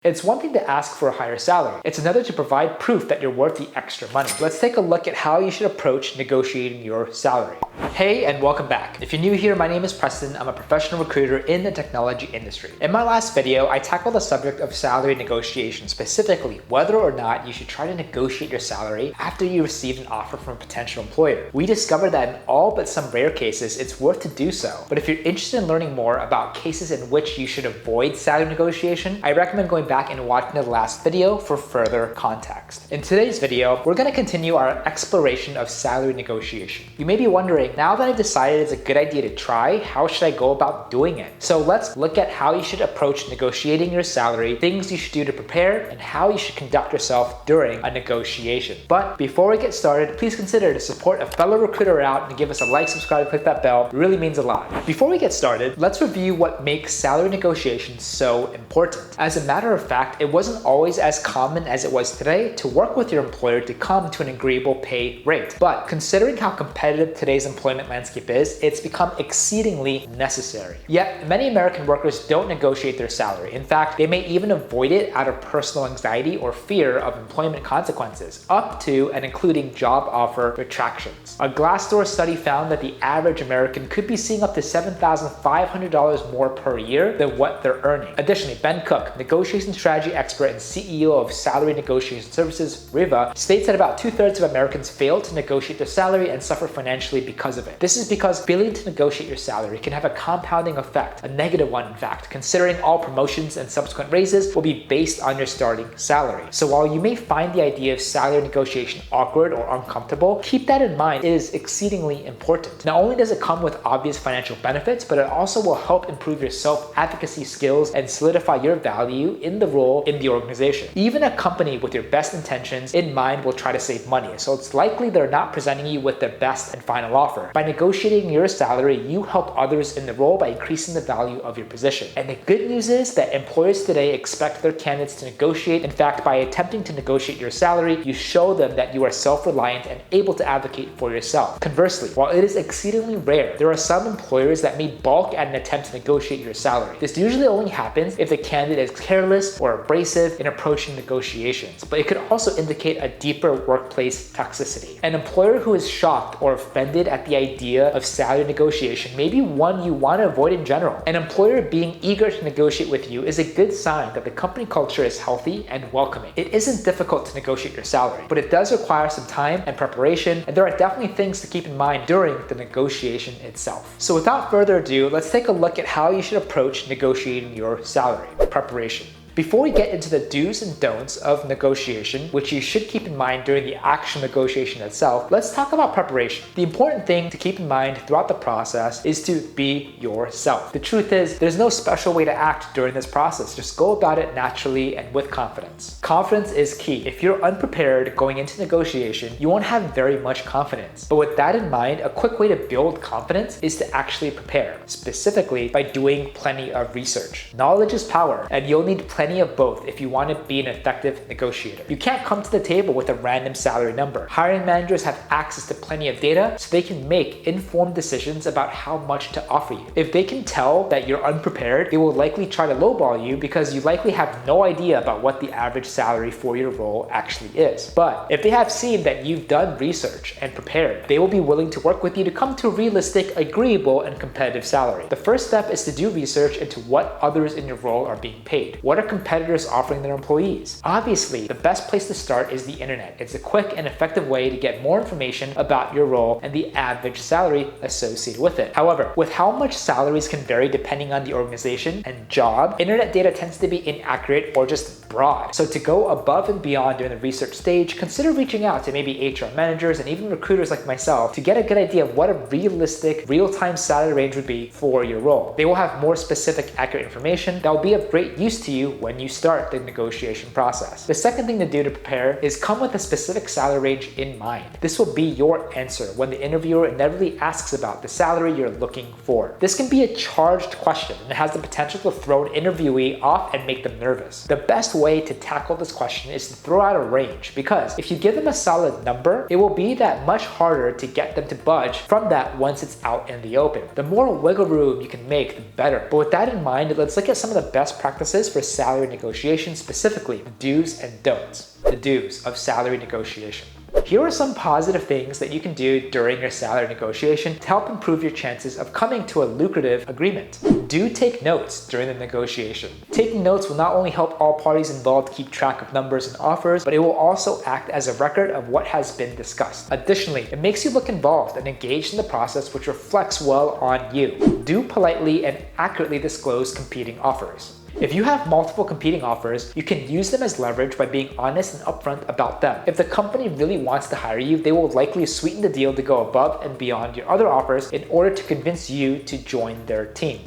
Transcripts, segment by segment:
It's one thing to ask for a higher salary. It's another to provide proof that you're worth the extra money. Let's take a look at how you should approach negotiating your salary. Hey, and welcome back. If you're new here, my name is Preston. I'm a professional recruiter in the technology industry. In my last video, I tackled the subject of salary negotiation, specifically whether or not you should try to negotiate your salary after you receive an offer from a potential employer. We discovered that in all but some rare cases, it's worth to do so. But if you're interested in learning more about cases in which you should avoid salary negotiation, I recommend going back and watching the last video for further context. In today's video, we're going to continue our exploration of salary negotiation. You may be wondering, now that I've decided it's a good idea to try, how should I go about doing it? So let's look at how you should approach negotiating your salary, things you should do to prepare, and how you should conduct yourself during a negotiation. But before we get started, please consider to support a fellow recruiter out and give us a like, subscribe, click that bell. It really means a lot. Before we get started, let's review what makes salary negotiation so important. As a matter of fact, it wasn't always as common as it was today to work with your employer to come to an agreeable pay rate. But considering how competitive today's employment landscape is, it's become exceedingly necessary. Yet, many American workers don't negotiate their salary. In fact, they may even avoid it out of personal anxiety or fear of employment consequences, up to and including job offer retractions. A Glassdoor study found that the average American could be seeing up to $7,500 more per year than what they're earning. Additionally, Ben Cook, negotiation strategy expert and CEO of salary negotiation services, Riva, states that about 2/3 of Americans fail to negotiate their salary and suffer financially because of it. This is because failing to negotiate your salary can have a compounding effect, a negative one in fact, considering all promotions and subsequent raises will be based on your starting salary. So while you may find the idea of salary negotiation awkward or uncomfortable, keep that in mind. It is exceedingly important. Not only does it come with obvious financial benefits, but it also will help improve your self-advocacy skills and solidify your value in the role in the organization. Even a company with your best intentions in mind will try to save money, so it's likely they're not presenting you with their best and final offer. By negotiating your salary, you help others in the role by increasing the value of your position. And the good news is that employers today expect their candidates to negotiate. In fact, by attempting to negotiate your salary, you show them that you are self-reliant and able to advocate for yourself. Conversely, while it is exceedingly rare, there are some employers that may balk at an attempt to negotiate your salary. This usually only happens if the candidate is careless or abrasive in approaching negotiations, but it could also indicate a deeper workplace toxicity. An employer who is shocked or offended at the idea of salary negotiation may be one you want to avoid in general. An employer being eager to negotiate with you is a good sign that the company culture is healthy and welcoming. It isn't difficult to negotiate your salary, but it does require some time and preparation, and there are definitely things to keep in mind during the negotiation itself. So without further ado, let's take a look at how you should approach negotiating your salary. Preparation. Before we get into the do's and don'ts of negotiation, which you should keep in mind during the actual negotiation itself, let's talk about preparation. The important thing to keep in mind throughout the process is to be yourself. The truth is, there's no special way to act during this process. Just go about it naturally and with confidence. Confidence is key. If you're unprepared going into negotiation, you won't have very much confidence. But with that in mind, a quick way to build confidence is to actually prepare, specifically by doing plenty of research. Knowledge is power, and you'll need plenty of both if you want to be an effective negotiator. You can't come to the table with a random salary number. Hiring managers have access to plenty of data so they can make informed decisions about how much to offer you. If they can tell that you're unprepared, they will likely try to lowball you because you likely have no idea about what the average salary for your role actually is. But if they have seen that you've done research and prepared, they will be willing to work with you to come to a realistic, agreeable, and competitive salary. The first step is to do research into what others in your role are being paid. What are competitors offering their employees? Obviously, the best place to start is the internet. It's a quick and effective way to get more information about your role and the average salary associated with it. However, with how much salaries can vary depending on the organization and job, internet data tends to be inaccurate or just broad. So to go above and beyond during the research stage, consider reaching out to maybe HR managers and even recruiters like myself to get a good idea of what a realistic, real-time salary range would be for your role. They will have more specific, accurate information that will be of great use to you when you start the negotiation process. The second thing to do to prepare is come with a specific salary range in mind. This will be your answer when the interviewer inevitably asks about the salary you're looking for. This can be a charged question and it has the potential to throw an interviewee off and make them nervous. The best way to tackle this question is to throw out a range, because if you give them a solid number, it will be that much harder to get them to budge from that once it's out in the open. The more wiggle room you can make, the better. But with that in mind, let's look at some of the best practices for salary salary negotiation, specifically the do's and don'ts. The do's of salary negotiation. Here are some positive things that you can do during your salary negotiation to help improve your chances of coming to a lucrative agreement. Do take notes during the negotiation. Taking notes will not only help all parties involved keep track of numbers and offers, but it will also act as a record of what has been discussed. Additionally, it makes you look involved and engaged in the process, which reflects well on you. Do politely and accurately disclose competing offers. If you have multiple competing offers, you can use them as leverage by being honest and upfront about them. If the company really wants to hire you, they will likely sweeten the deal to go above and beyond your other offers in order to convince you to join their team.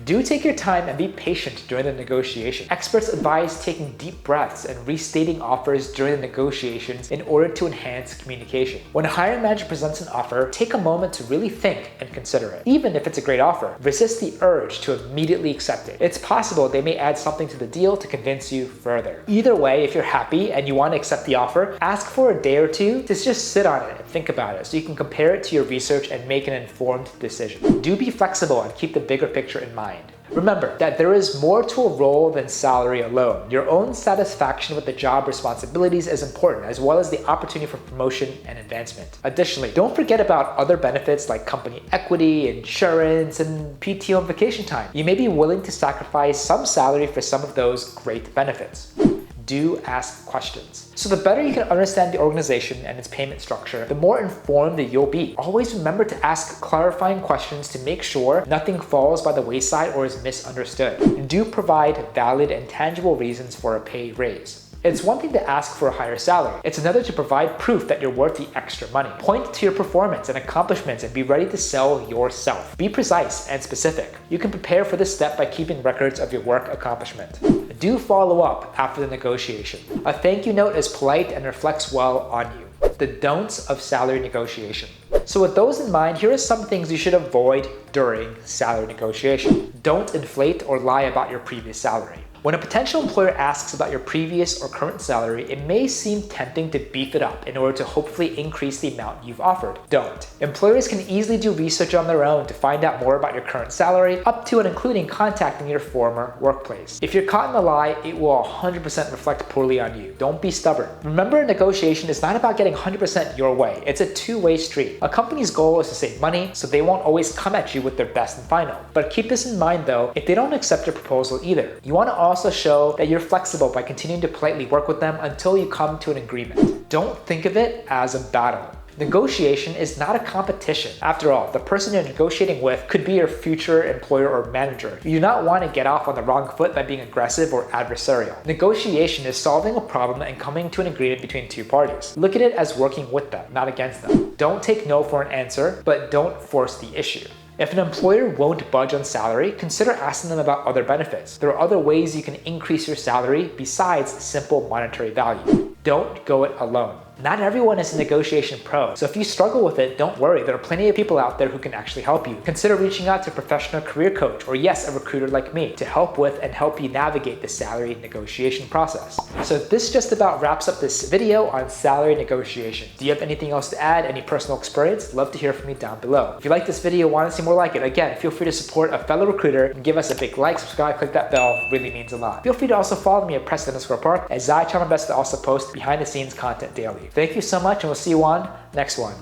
Do take your time and be patient during the negotiation. Experts advise taking deep breaths and restating offers during the negotiations in order to enhance communication. When a hiring manager presents an offer, take a moment to really think and consider it. Even if it's a great offer, resist the urge to immediately accept it. It's possible they may add something to the deal to convince you further. Either way, if you're happy and you want to accept the offer, ask for a day or two to just sit on it and think about it so you can compare it to your research and make an informed decision. Do be flexible and keep the bigger picture in mind. Remember that there is more to a role than salary alone. Your own satisfaction with the job responsibilities is important, as well as the opportunity for promotion and advancement. Additionally, don't forget about other benefits like company equity, insurance, and PTO and vacation time. You may be willing to sacrifice some salary for some of those great benefits. Do ask questions. So the better you can understand the organization and its payment structure, the more informed that you'll be. Always remember to ask clarifying questions to make sure nothing falls by the wayside or is misunderstood. And do provide valid and tangible reasons for a pay raise. It's one thing to ask for a higher salary. It's another to provide proof that you're worth the extra money. Point to your performance and accomplishments and be ready to sell yourself. Be precise and specific. You can prepare for this step by keeping records of your work accomplishment. Do follow up after the negotiation. A thank you note is polite and reflects well on you. The don'ts of salary negotiation. So with those in mind, here are some things you should avoid during salary negotiation. Don't inflate or lie about your previous salary. When a potential employer asks about your previous or current salary, it may seem tempting to beef it up in order to hopefully increase the amount you've offered. Don't. Employers can easily do research on their own to find out more about your current salary, up to and including contacting your former workplace. If you're caught in a lie, it will 100% reflect poorly on you. Don't be stubborn. Remember, a negotiation is not about getting 100% your way. It's a two-way street. A company's goal is to save money, so they won't always come at you with their best and final. But keep this in mind though, if they don't accept your proposal either, you want to also show that you're flexible by continuing to politely work with them until you come to an agreement. Don't think of it as a battle. Negotiation is not a competition. After all, the person you're negotiating with could be your future employer or manager. You do not want to get off on the wrong foot by being aggressive or adversarial. Negotiation is solving a problem and coming to an agreement between two parties. Look at it as working with them, not against them. Don't take no for an answer, but don't force the issue. If an employer won't budge on salary, consider asking them about other benefits. There are other ways you can increase your salary besides simple monetary value. Don't go it alone. Not everyone is a negotiation pro, so if you struggle with it, don't worry. There are plenty of people out there who can actually help you. Consider reaching out to a professional career coach, or yes, a recruiter like me, to help with and help you navigate the salary negotiation process. So this just about wraps up this video on salary negotiation. Do you have anything else to add? Any personal experience? Love to hear from you down below. If you like this video, want to see more like it, again, feel free to support a fellow recruiter and give us a big like, subscribe, click that bell, really means a lot. Feel free to also follow me at Preston_Park, as I try my best to also post behind the scenes content daily. Thank you so much, and we'll see you on next one.